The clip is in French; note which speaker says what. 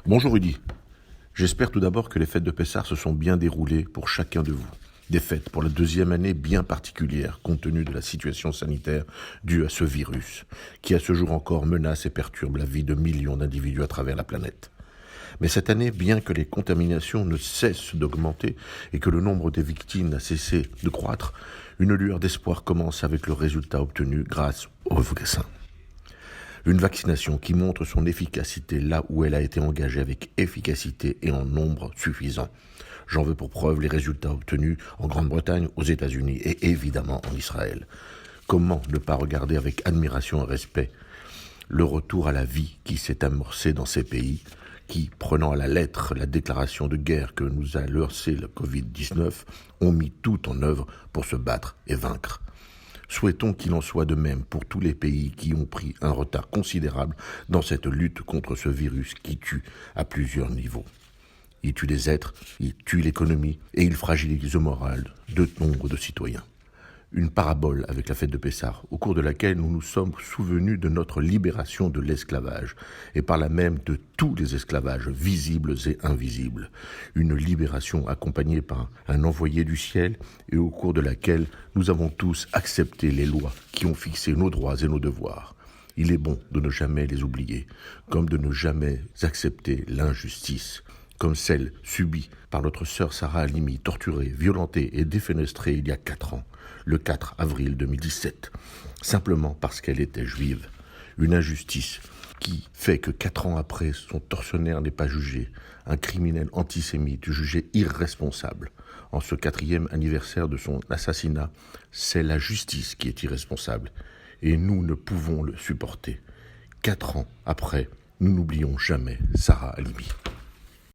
Speaker 1: Bonjour Rudy, j'espère tout d'abord que les fêtes de Pessah se sont bien déroulées pour chacun de vous. Des fêtes pour la deuxième année bien particulière compte tenu de la situation sanitaire due à ce virus, qui à ce jour encore menace et perturbe la vie de millions d'individus à travers la planète. Mais cette année, bien que les contaminations ne cessent d'augmenter et que le nombre des victimes n'a cessé de croître, une lueur d'espoir commence avec le résultat obtenu grâce au vaccin. Une vaccination qui montre son efficacité là où elle a été engagée avec efficacité et en nombre suffisant. J'en veux pour preuve les résultats obtenus en Grande-Bretagne, aux États-Unis et évidemment en Israël. Comment ne pas regarder avec admiration et respect le retour à la vie qui s'est amorcé dans ces pays qui, prenant à la lettre la déclaration de guerre que nous a lancée le Covid-19, ont mis tout en œuvre pour se battre et vaincre. Souhaitons qu'il en soit de même pour tous les pays qui ont pris un retard considérable dans cette lutte contre ce virus qui tue à plusieurs niveaux. Il tue des êtres, il tue l'économie et il fragilise le moral de nombre de citoyens. Une parabole avec la fête de Pessah, au cours de laquelle nous nous sommes souvenus de notre libération de l'esclavage, et par là même de tous les esclavages visibles et invisibles. Une libération accompagnée par un envoyé du ciel, et au cours de laquelle nous avons tous accepté les lois qui ont fixé nos droits et nos devoirs. Il est bon de ne jamais les oublier, comme de ne jamais accepter l'injustice, comme celle subie par notre sœur Sarah Halimi, torturée, violentée et défenestrée il y a 4 ans, le 4 avril 2017, simplement parce qu'elle était juive. Une injustice qui fait que 4 ans après, son tortionnaire n'est pas jugé, un criminel antisémite jugé irresponsable. En ce 4e anniversaire de son assassinat, c'est la justice qui est irresponsable, et nous ne pouvons le supporter. 4 ans après, nous n'oublions jamais Sarah Halimi.